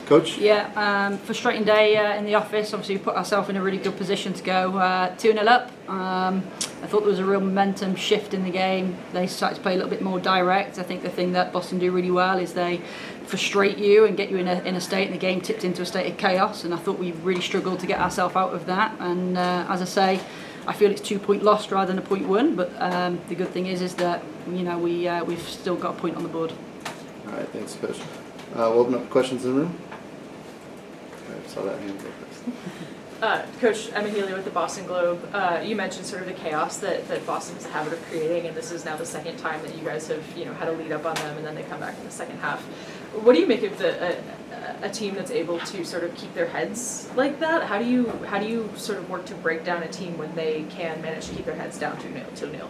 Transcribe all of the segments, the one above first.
Coach? Yeah, frustrating day in the office. Obviously, we put ourselves in a really good position to go 2-0 up. I thought there was a real momentum shift in the game. They started to play a little bit more direct. I think the thing that Boston do really well is they frustrate you and get you in a state, and the game tipped into a state of chaos. And I thought we really struggled to get ourselves out of that. And as I say, I feel it's 2-point lost rather than a point won. But the good thing is that we've still got a point on the board. All right, thanks, Coach. We'll open up questions in the room. I saw that hand go first. Coach, Emma Healy with the Boston Globe. You mentioned sort of the chaos that Boston has a habit of creating, and this is now the second time that you guys have had a lead up on them, and then they come back in the second half. What do you make of a team that's able to sort of keep their heads like that? How do you sort of work to break down a team when they can manage to keep their heads down 2-0?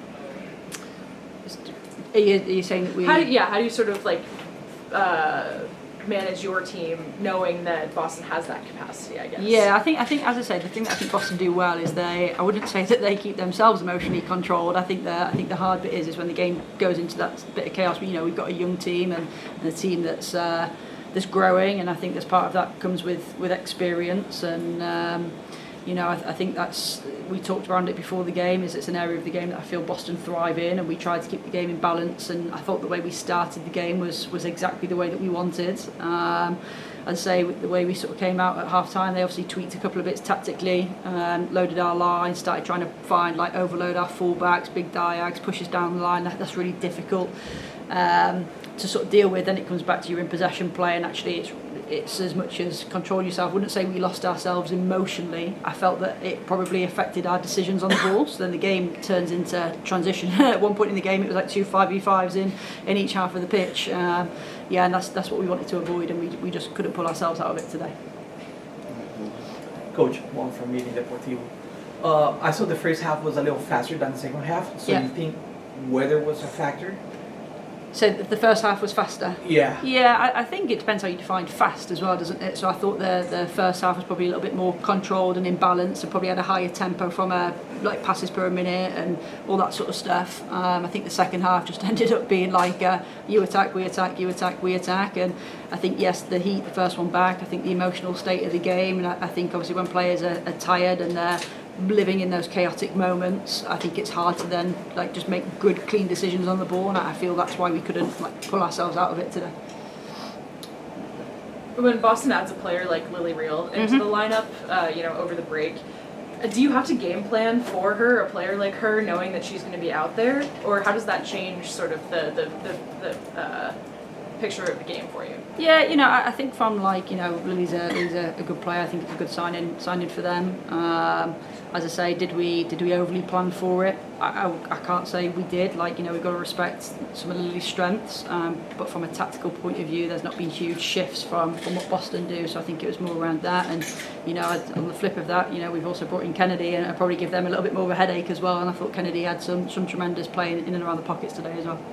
Are you saying that we? How do you sort of manage your team knowing that Boston has that capacity, I guess? Yeah, I think as I said, the thing that I think Boston do well is I wouldn't say that they keep themselves emotionally controlled. I think the hard bit is when the game goes into that bit of chaos. We've got a young team and a team that's growing, and I think as part of that comes with experience. And I think we talked around it before the game. It's an area of the game that I feel Boston thrive in, and we tried to keep the game in balance. And I thought the way we started the game was exactly the way that we wanted. I'd say the way we sort of came out at half time, they obviously tweaked a couple of bits tactically, loaded our line, started trying to find overload our fullbacks, big diags, push us down the line. That's really difficult to sort of deal with. Then it comes back to your in possession play, and actually it's as much as control yourself. I wouldn't say we lost ourselves emotionally. I felt that it probably affected our decisions on the ball. So then the game turns into transition. At one point in the game, it was like 2 5v5s in each half of the pitch. And that's what we wanted to avoid, and we just couldn't pull ourselves out of it today. Coach, one from Meeting Deportivo. I saw the first half was a little faster than the second half. So you think weather was a factor? So the first half was faster? Yeah. Yeah, I think it depends how you define fast as well, doesn't it? So I thought the first half was probably a little bit more controlled and in balance, and probably had a higher tempo from passes per minute and all that sort of stuff. I think the second half just ended up being you attack, we attack, you attack, we attack. And I think, yes, the heat, the first one back, I think the emotional state of the game, and I think obviously when players are tired and they're living in those chaotic moments, I think it's hard to then just make good, clean decisions on the ball, and I feel that's why we couldn't pull ourselves out of it today. When Boston adds a player like Lily Reel into the lineup, over the break, do you have to game plan for her, a player like her, knowing that she's going to be out there, or how does that change sort of the picture of the game for you? Yeah, I think from Lily's a good player. I think it's a good signing for them. As I say, did we overly plan for it? I can't say we did. We've got to respect some of Lily's strengths, but from a tactical point of view, there's not been huge shifts from what Boston do. So I think it was more around that. And on the flip of that, we've also brought in Kennedy, and I probably give them a little bit more of a headache as well. And I thought Kennedy had some tremendous play in and around the pockets today as well.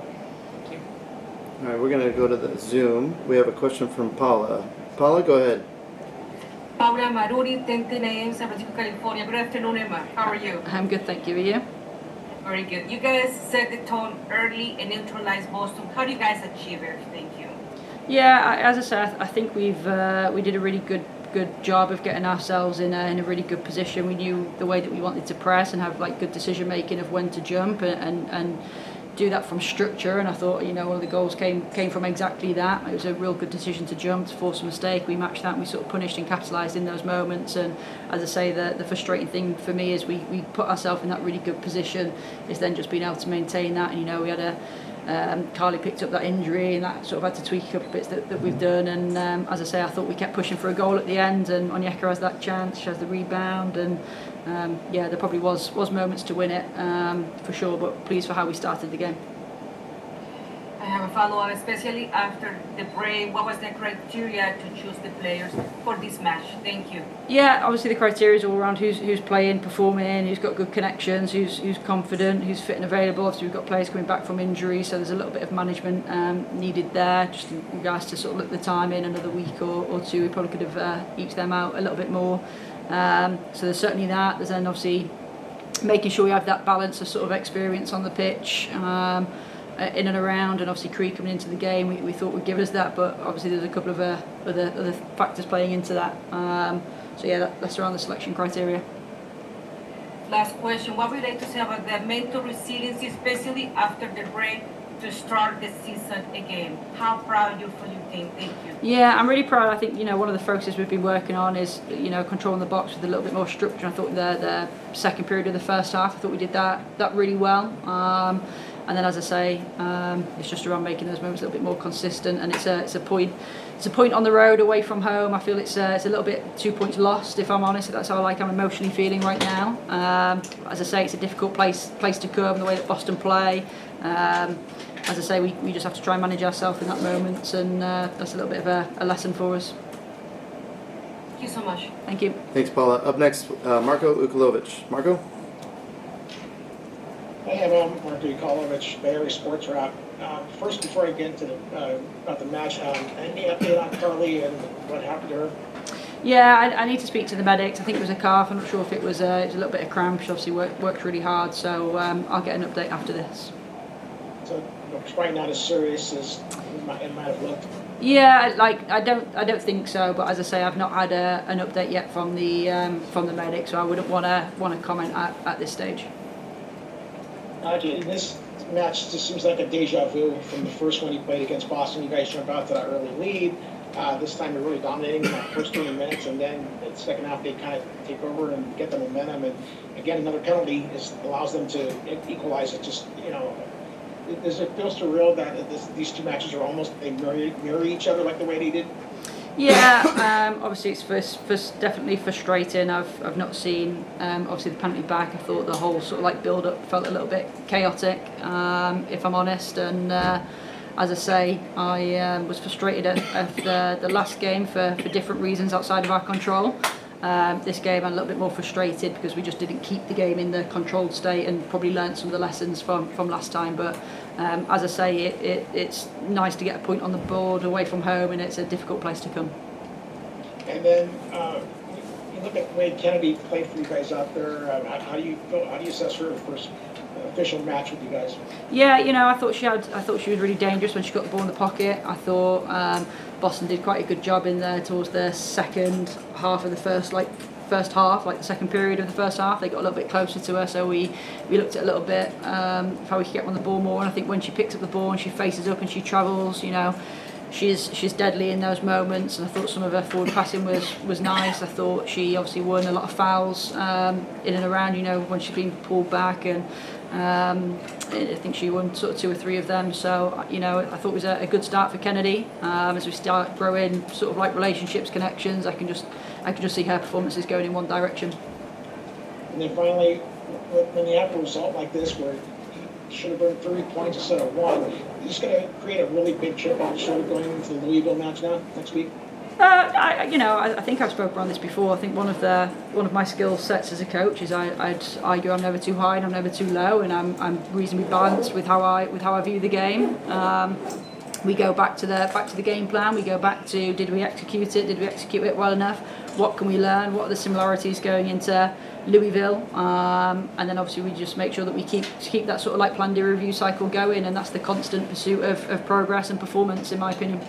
All right, we're going to go to the Zoom. We have a question from Paula. Paula, go ahead. Paula Maruri, 10 a.m., San Francisco, California. Good afternoon, Emma. How are you? I'm good, thank you. Are you? Very good. You guys set the tone early and neutralized Boston. How do you guys achieve it? Thank you. Yeah, as I said, I think we did a really good job of getting ourselves in a really good position. We knew the way that we wanted to press and have good decision making of when to jump and do that from structure, and I thought one of the goals came from exactly that. It was a real good decision to jump, to force a mistake. We matched that and we sort of punished and capitalised in those moments. And as I say, the frustrating thing for me is we put ourselves in that really good position, is then just being able to maintain that. And we had Carly picked up that injury, and that sort of had to tweak a couple of bits that we've done. And as I say, I thought we kept pushing for a goal at the end, and Onyeka has that chance, she has the rebound, and there probably was moments to win it for sure, but pleased for how we started the game. I have a follow-up, especially after the break. What was the criteria to choose the players for this match? Thank you. Yeah, obviously the criteria is all around who's playing, performing, who's got good connections, who's confident, who's fit and available. Obviously we've got players coming back from injury, so there's a little bit of management needed there, just in regards to sort of look the time in another week or two. We probably could have eked them out a little bit more. So there's certainly that. There's then obviously making sure we have that balance of sort of experience on the pitch, in and around, and obviously Creed coming into the game, we thought would give us that, but obviously there's a couple of other factors playing into that. So yeah, that's around the selection criteria. Last question. What would you like to say about the mental resiliency, especially after the break, to start the season again? How proud are you for your team? Thank you. Yeah, I'm really proud. I think one of the focuses we've been working on is controlling the box with a little bit more structure. I thought the second period of the first half, I thought we did that really well. And then, as I say, it's just around making those moments a little bit more consistent. And it's a point on the road away from home. I feel it's a little bit 2 points lost, if I'm honest. That's how I'm emotionally feeling right now. As I say, it's a difficult place to come. The way that Boston play. As I say, we just have to try and manage ourselves in that moment, and that's a little bit of a lesson for us. Thank you so much. Thank you. Thanks, Paula. Up next, Marko Ukulovic. Marko? Hey, I'm Marko Ukulovic, Bay Area Sports Wrap. First, before I get into about the match, any update on Carly and what happened to her? Yeah, I need to speak to the medics. I think it was a calf. I'm not sure if it was a little bit of cramp. She obviously worked really hard, so I'll get an update after this. So it's probably not as serious as it might have looked. Yeah, I don't think so. But as I say, I've not had an update yet from the medic, so I wouldn't want to comment at this stage. Okay, this match just seems like a deja vu from the first one you played against Boston. You guys jump out to that early lead. This time you're really dominating in that first 20 minutes, and then the second half they kind of take over and get the momentum. And again, another penalty allows them to equalize it. Just does it feel surreal that these two matches are almost they mirror each other like the way they did? Yeah, obviously it's definitely frustrating. I've not seen obviously the penalty back. I thought the whole sort of build up felt a little bit chaotic, if I'm honest. And as I say, I was frustrated at the last game for different reasons outside of our control. This game I'm a little bit more frustrated because we just didn't keep the game in the controlled state and probably learnt some of the lessons from last time. But as I say, it's nice to get a point on the board away from home, and it's a difficult place to come. And then you look at the way Kennedy played for you guys out there. How do you assess her first official match with you guys? Yeah, I thought she was really dangerous when she got the ball in the pocket. I thought Boston did quite a good job in there towards the second half of the first half, the second period of the first half. They got a little bit closer to her, so we looked at a little bit how we could get on the ball more. And I think when she picks up the ball and she faces up and she travels, she's deadly in those moments. And I thought some of her forward passing was nice. I thought she obviously won a lot of fouls in and around, when she's been pulled back, and I think she won sort of 2 or 3 of them. So I thought it was a good start for Kennedy. As we start growing sort of relationships, connections, I can just see her performances going in one direction. And then finally, when you have a result like this where you should have been 3 points instead of 1, you're just going to create a really big chip on the shoulder going into the Louisville match now next week? I think I've spoken on this before. I think one of my skill sets as a coach is I'd argue I'm never too high and I'm never too low, and I'm reasonably balanced with how I view the game. We go back to the game plan. We go back to, did we execute it? Did we execute it well enough? What can we learn? What are the similarities going into Louisville? And then obviously we just make sure that we keep that sort of plan, do, review cycle going, and that's the constant pursuit of progress and performance, in my opinion.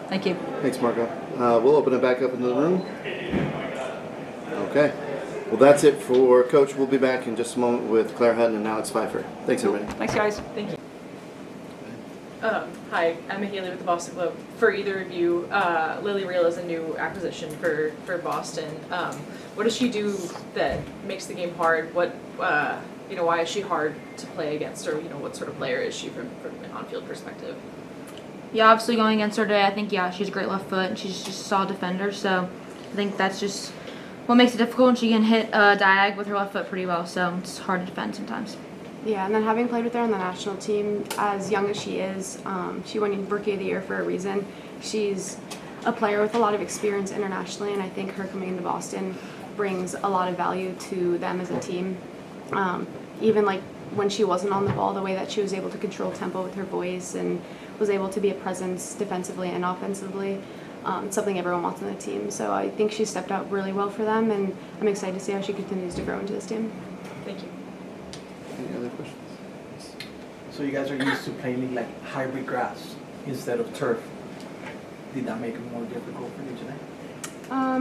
Thank you. Thanks, Marko. We'll open it back up into the room. Okay. Well, that's it for Coach. We'll be back in just a moment with Claire Hutton, and now it's Pfeiffer. Thanks, everybody. Thanks, guys. Thank you. Hi, I'm Haley with the Boston Globe. For either of you, Lily Real is a new acquisition for Boston. What does she do that makes the game hard? Why is she hard to play against, or what sort of player is she from an on-field perspective? Yeah, obviously going against her today, I think, she's a great left foot, and she's just a solid defender, so I think that's just what makes it difficult, and she can hit diag with her left foot pretty well, so it's hard to defend sometimes. Yeah, and then having played with her on the national team, as young as she is, she won Rookie of the Year for a reason. She's a player with a lot of experience internationally, and I think her coming into Boston brings a lot of value to them as a team. Even when she wasn't on the ball, the way that she was able to control tempo with her voice and was able to be a presence defensively and offensively, something everyone wants on the team. So I think she stepped out really well for them, and I'm excited to see how she continues to grow into this team. Thank you. Any other questions? So you guys are used to playing hybrid grass instead of turf. Did that make it more difficult for you tonight?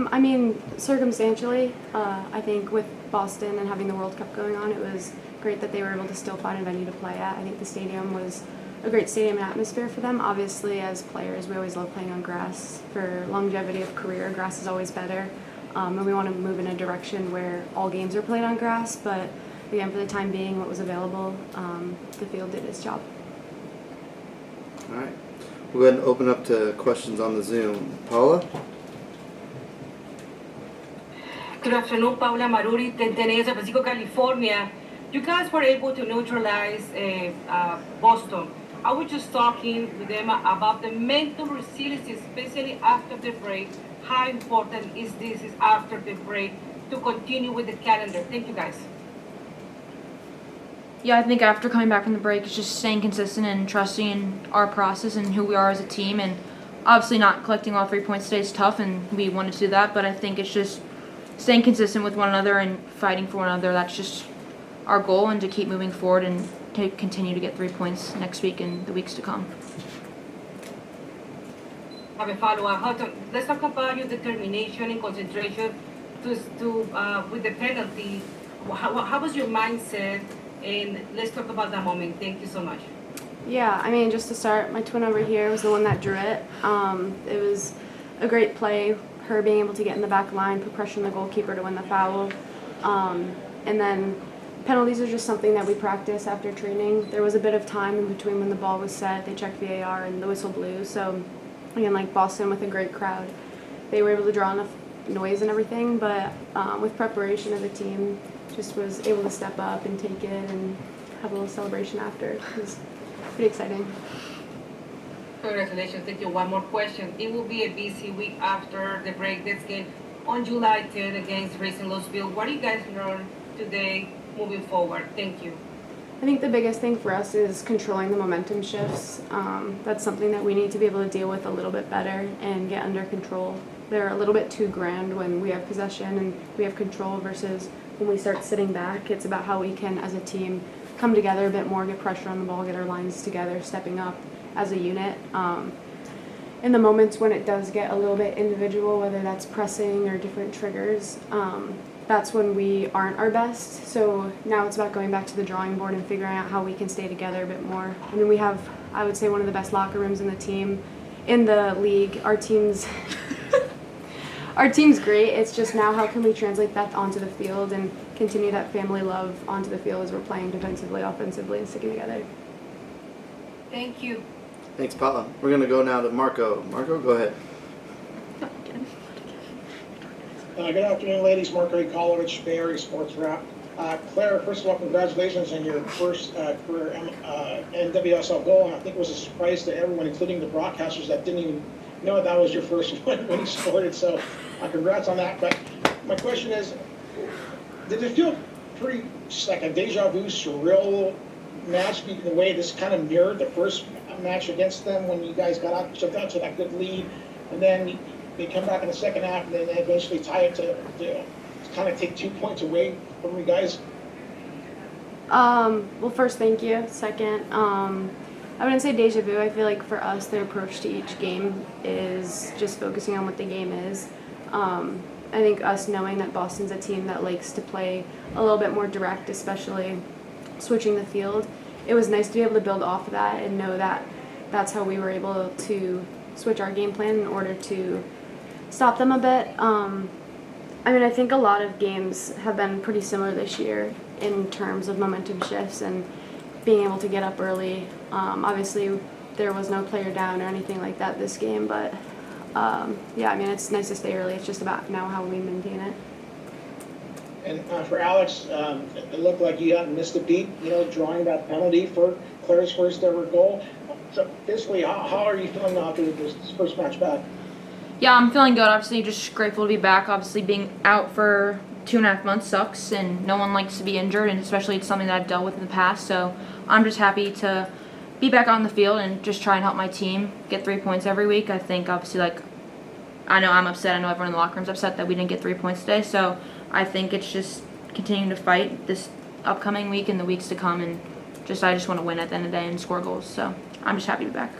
I mean, circumstantially, I think with Boston and having the World Cup going on, it was great that they were able to still find a venue to play at. I think the stadium was a great stadium and atmosphere for them. Obviously, as players, we always love playing on grass. For longevity of career, grass is always better. And we want to move in a direction where all games are played on grass. But again, for the time being, what was available, the field did its job. All right. We'll go ahead and open up to questions on the Zoom. Paula? Good afternoon, Paula Maruri, Tentenea, San Francisco, California. You guys were able to neutralize Boston. I was just talking with them about the mental resilience, especially after the break. How important is this after the break to continue with the calendar? Thank you, guys. Yeah, I think after coming back from the break, it's just staying consistent and trusting in our process and who we are as a team. And obviously not collecting all 3 points today is tough, and we wanted to do that. But I think it's just staying consistent with one another and fighting for one another. That's just our goal, and to keep moving forward and to continue to get 3 points next week and the weeks to come. Have a follow-up. Hutton, let's talk about your determination and concentration with the penalty. How was your mindset? And let's talk about that moment. Thank you so much. Yeah, I mean, just to start, my twin over here was the one that drew it. It was a great play, her being able to get in the back line, put pressure on the goalkeeper to win the foul. And then penalties are just something that we practice after training. There was a bit of time in between when the ball was set. They checked VAR and the whistle blew. So, again, like Boston with a great crowd, they were able to draw enough noise and everything. But with preparation of the team, just was able to step up and take it and have a little celebration after. It was pretty exciting. Congratulations. Thank you. One more question. It will be a busy week after the break. This game on July 10 against Racing Louisville. What do you guys learn today moving forward? Thank you. I think the biggest thing for us is controlling the momentum shifts. That's something that we need to be able to deal with a little bit better and get under control. They're a little bit too grand when we have possession and we have control versus when we start sitting back. It's about how we can, as a team, come together a bit more, get pressure on the ball, get our lines together, stepping up as a unit. In the moments when it does get a little bit individual, whether that's pressing or different triggers, that's when we aren't our best. So now it's about going back to the drawing board and figuring out how we can stay together a bit more. I mean, we have, I would say, one of the best locker rooms in the team, in the league. Our team's great. It's just now how can we translate that onto the field and continue that family love onto the field as we're playing defensively, offensively, and sticking together. Thank you. Thanks, Paula. We're going to go now to Marco. Marco, go ahead. Good afternoon, ladies. Marco Ikolovich, Bay Area Sports Wrap. Claire, first of all, congratulations on your first career NWSL goal. And I think it was a surprise to everyone, including the broadcasters that didn't even know that was your first one when you scored it. So congrats on that. But my question is, did it feel pretty like a deja vu, surreal match the way this kind of mirrored the first match against them when you guys got out to that good lead, and then they come back in the second half and then they eventually tie it to kind of take 2 points away from you guys? Well, first, thank you. Second, I wouldn't say deja vu. I feel like for us, the approach to each game is just focusing on what the game is. I think us knowing that Boston's a team that likes to play a little bit more direct, especially switching the field, it was nice to be able to build off of that and know that that's how we were able to switch our game plan in order to stop them a bit. I mean, I think a lot of games have been pretty similar this year in terms of momentum shifts and being able to get up early. Obviously, there was no player down or anything like that this game, but yeah, I mean, it's nice to stay early. It's just about now how we maintain it. And for Alex, it looked like you hadn't missed a beat, drawing that penalty for Claire's first ever goal. So basically, how are you feeling after this first match back? Yeah, I'm feeling good. Obviously, just grateful to be back. Obviously, being out for 2.5 months sucks, and no one likes to be injured, and especially it's something that I've dealt with in the past. So I'm just happy to be back on the field and just try and help my team get 3 points every week. I think, obviously, I know I'm upset. I know everyone in the locker room's upset that we didn't get 3 points today. So I think it's just continuing to fight this upcoming week and the weeks to come, and I just want to win at the end of the day and score goals. So I'm just happy to be back.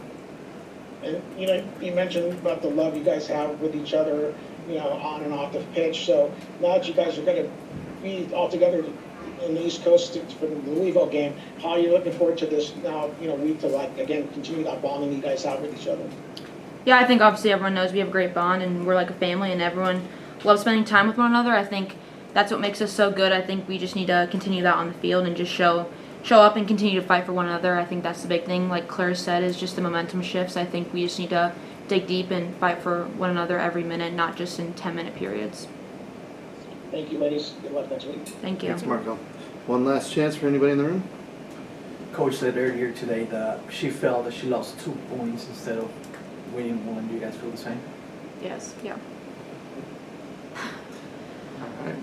And, you know, you mentioned about the love you guys have with each other, you know, on and off the pitch. So now that you guys are going to be all together in the East Coast for the Louisville game, how are you looking forward to this now, you know, week to, like, again, continue that bonding you guys have with each other? Yeah, I think obviously everyone knows we have a great bond and we're like a family and everyone loves spending time with one another. I think that's what makes us so good. I think we just need to continue that on the field and just show up and continue to fight for one another. I think that's the big thing. Like Claire said, is just the momentum shifts. I think we just need to dig deep and fight for one another every minute, not just in 10-minute periods. Thank you, ladies. Good luck next week. Thank you. Thanks, Marco. One last chance for anybody in the room? Coach said earlier today that she felt that she lost 2 points instead of winning 1. Do you guys feel the same? Yes. Yeah. All right.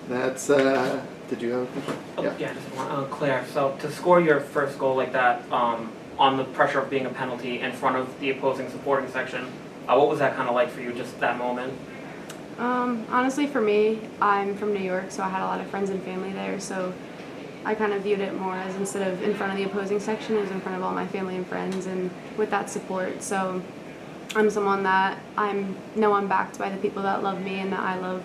That's, did you have a question? Oh, yeah, just one. Claire, so to score your first goal like that, on the pressure of being a penalty in front of the opposing supporting section, what was that kind of like for you, just that moment? Honestly, for me, I'm from New York, so I had a lot of friends and family there, so I kind of viewed it more as instead of in front of the opposing section, it was in front of all my family and friends and with that support. So I'm someone that know I'm backed by the people that love me and that I love.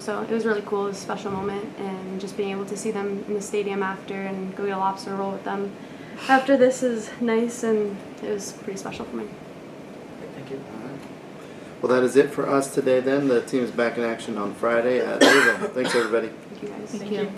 So it was really cool. It was a special moment, and just being able to see them in the stadium after and go get a lobster roll with them after this is nice, and it was pretty special for me. Thank you. All right. Well, that is it for us today then. The team is back in action on Friday at Louisville. Thanks, everybody. Thank you guys. Thank you.